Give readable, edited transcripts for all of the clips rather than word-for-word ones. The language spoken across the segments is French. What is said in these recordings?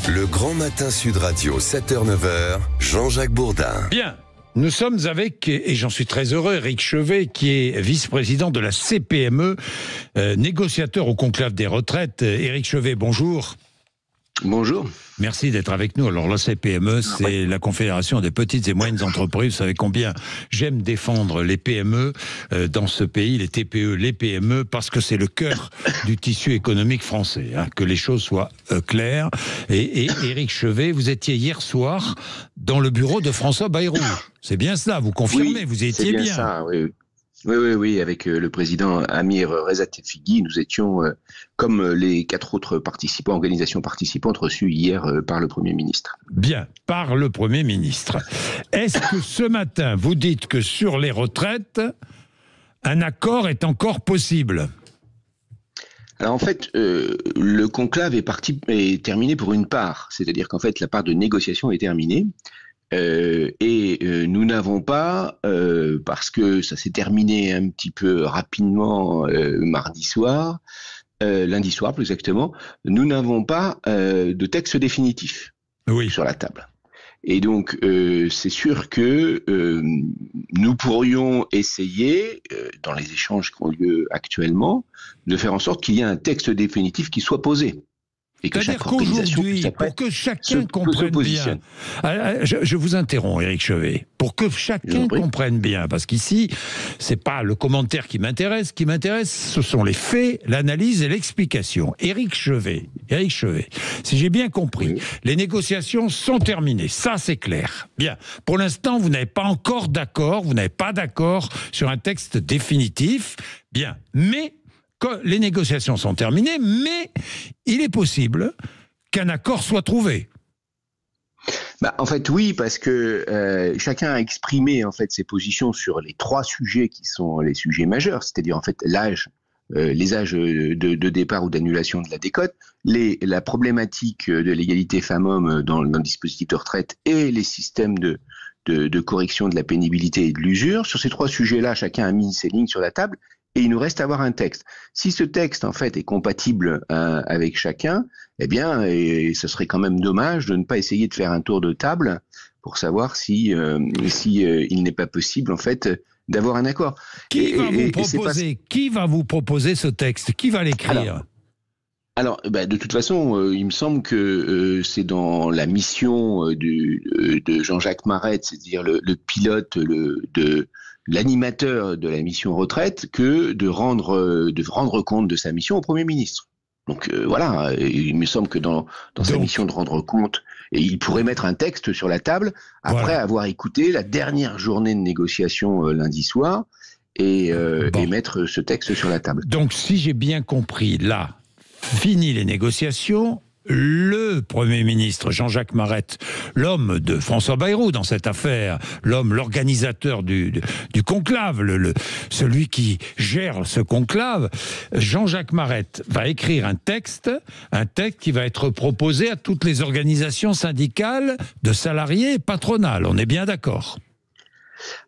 Le Grand Matin Sud Radio, 7h-9h, Jean-Jacques Bourdin. Bien, nous sommes avec, et j'en suis très heureux, Éric Chevet, qui est vice-président de la CPME, négociateur au conclave des retraites. Éric Chevet, bonjour. Bonjour. Merci d'être avec nous. Alors la CPME, c'est la Confédération des petites et moyennes entreprises. Vous savez combien j'aime défendre les PME dans ce pays, les TPE, les PME, parce que c'est le cœur du tissu économique français. Que les choses soient claires. Et Éric Chevet, vous étiez hier soir dans le bureau de François Bayrou. C'est bien cela, vous confirmez, oui, vous étiez bien. Ça, oui. Oui, avec le président Amir Rezat-Fighi, nous étions, comme les 4 autres organisations participantes reçues hier par le Premier ministre. Bien, par le Premier ministre. Est-ce que ce matin, vous dites que sur les retraites, un accord est encore possible ? Alors en fait, le conclave est terminé pour une part, c'est-à-dire qu'en fait la part de négociation est terminée. Nous n'avons pas, parce que ça s'est terminé un petit peu rapidement lundi soir plus exactement, nous n'avons pas de texte définitif sur la table. Et donc, c'est sûr que nous pourrions essayer, dans les échanges qui ont lieu actuellement, de faire en sorte qu'il y ait un texte définitif qui soit posé. C'est-à-dire qu'aujourd'hui, pour que chacun comprenne bien, je vous interromps, Éric Chevet, pour que chacun comprenne bien, parce qu'ici, c'est pas le commentaire qui m'intéresse. Ce qui m'intéresse, ce sont les faits, l'analyse et l'explication. Éric Chevet, si j'ai bien compris, les négociations sont terminées. Ça, c'est clair. Bien. Pour l'instant, vous n'avez pas encore d'accord, vous n'avez pas d'accord sur un texte définitif. Bien. Mais les négociations sont terminées, mais il est possible qu'un accord soit trouvé. En fait, oui, parce que chacun a exprimé en fait ses positions sur les 3 sujets qui sont les sujets majeurs, c'est-à-dire en fait l'âge, les âges de départ ou d'annulation de la décote, la problématique de l'égalité femmes-hommes dans le dispositif de retraite et les systèmes de correction de la pénibilité et de l'usure. Sur ces 3 sujets-là, chacun a mis ses lignes sur la table. Et il nous reste à avoir un texte. Si ce texte, en fait, est compatible avec chacun, eh bien, ce serait quand même dommage de ne pas essayer de faire un tour de table pour savoir si il n'est pas possible, en fait, d'avoir un accord. Qui va vous proposer ce texte ? Qui va l'écrire ? Alors, de toute façon, il me semble que c'est dans la mission de Jean-Jacques Marette, c'est-à-dire le pilote l'animateur de la mission retraite, que de rendre compte de sa mission au Premier ministre. Donc voilà, il me semble que dans sa mission de rendre compte, et il pourrait mettre un texte sur la table après avoir écouté la dernière journée de négociation lundi soir et mettre ce texte sur la table. Donc si j'ai bien compris, là, fini les négociations, le Premier ministre Jean-Jacques Marette, l'homme de François Bayrou dans cette affaire, l'organisateur du conclave, celui qui gère ce conclave, Jean-Jacques Marette va écrire un texte qui va être proposé à toutes les organisations syndicales de salariés et patronales. On est bien d'accord ?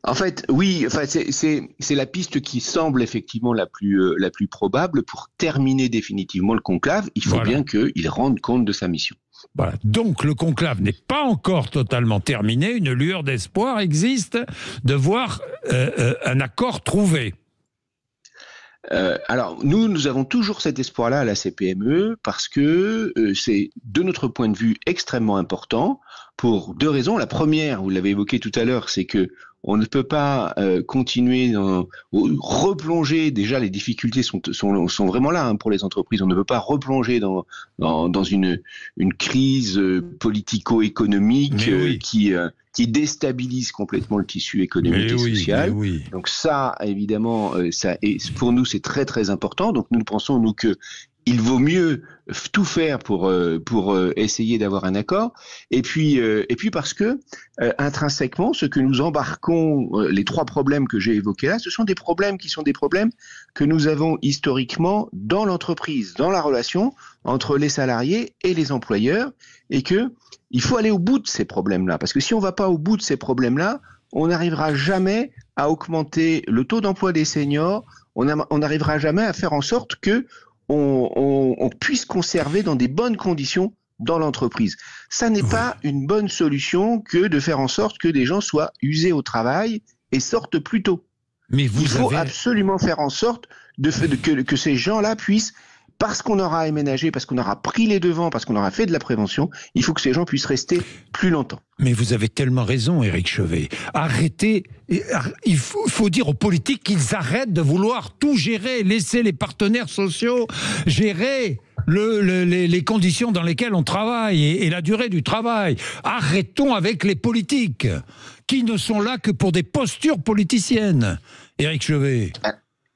En fait, oui, c'est la piste qui semble effectivement la plus probable pour terminer définitivement le conclave. Il faut bien qu'il rende compte de sa mission. Voilà. Donc le conclave n'est pas encore totalement terminé. Une lueur d'espoir existe de voir un accord trouvé. Alors, nous avons toujours cet espoir-là à la CPME parce que c'est, de notre point de vue, extrêmement important pour 2 raisons. La première, vous l'avez évoqué tout à l'heure, c'est que on ne peut pas continuer replonger. Déjà, les difficultés sont vraiment là pour les entreprises. On ne peut pas replonger dans une crise politico-économique qui déstabilise complètement le tissu économique et social. Donc ça, évidemment, pour nous, c'est très très important. Donc nous pensons, nous, que il vaut mieux tout faire pour essayer d'avoir un accord. Et puis parce que intrinsèquement, ce que nous embarquons, les 3 problèmes que j'ai évoqués là, ce sont des problèmes que nous avons historiquement dans l'entreprise, dans la relation entre les salariés et les employeurs, et que il faut aller au bout de ces problèmes-là. Parce que si on ne va pas au bout de ces problèmes-là, on n'arrivera jamais à augmenter le taux d'emploi des seniors, on n'arrivera jamais à faire en sorte que on puisse conserver dans des bonnes conditions dans l'entreprise. Ça n'est pas une bonne solution que de faire en sorte que des gens soient usés au travail et sortent plus tôt. Mais il faut absolument faire en sorte que ces gens-là puissent, parce qu'on aura aménagé, parce qu'on aura pris les devants, parce qu'on aura fait de la prévention, il faut que ces gens puissent rester plus longtemps. Mais vous avez tellement raison, Éric Chevet. Arrêtez, il faut dire aux politiques qu'ils arrêtent de vouloir tout gérer, laisser les partenaires sociaux gérer les conditions dans lesquelles on travaille et la durée du travail. Arrêtons avec les politiques qui ne sont là que pour des postures politiciennes. Éric Chevet.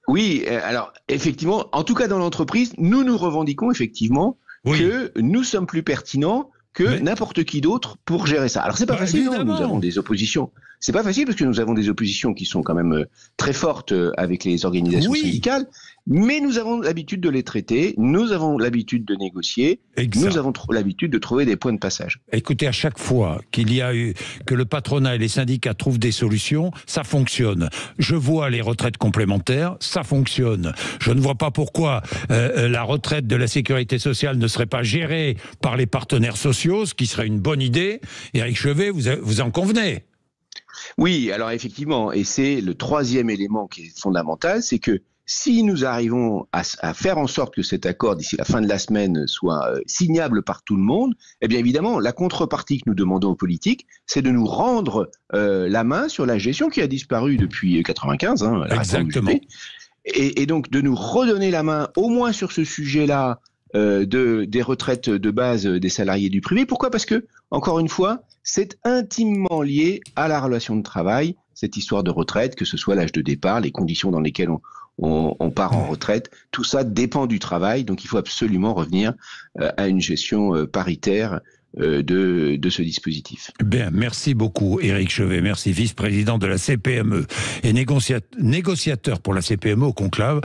Oui, alors effectivement, en tout cas dans l'entreprise, nous revendiquons effectivement que nous sommes plus pertinents que n'importe qui d'autre pour gérer ça. Alors c'est pas facile, nous avons des oppositions. C'est pas facile parce que nous avons des oppositions qui sont quand même très fortes avec les organisations syndicales, mais nous avons l'habitude de les traiter, nous avons l'habitude de négocier, nous avons l'habitude de trouver des points de passage. Écoutez, à chaque fois qu'il y a eu que le patronat et les syndicats trouvent des solutions, ça fonctionne. Je vois les retraites complémentaires, ça fonctionne. Je ne vois pas pourquoi la retraite de la sécurité sociale ne serait pas gérée par les partenaires sociaux, ce qui serait une bonne idée. Éric Chevet, vous en convenez? Oui, alors effectivement, et c'est le troisième élément qui est fondamental, c'est que si nous arrivons à faire en sorte que cet accord, d'ici la fin de la semaine, soit signable par tout le monde, eh bien évidemment, la contrepartie que nous demandons aux politiques, c'est de nous rendre la main sur la gestion qui a disparu depuis 1995, Exactement. Et donc de nous redonner la main, au moins sur ce sujet-là, des retraites de base des salariés du privé. Pourquoi ? Parce que, encore une fois, c'est intimement lié à la relation de travail, cette histoire de retraite, que ce soit l'âge de départ, les conditions dans lesquelles on part en retraite, tout ça dépend du travail, donc il faut absolument revenir à une gestion paritaire de ce dispositif. Bien, merci beaucoup Éric Chevet, merci, vice-président de la CPME et négociateur pour la CPME au conclave.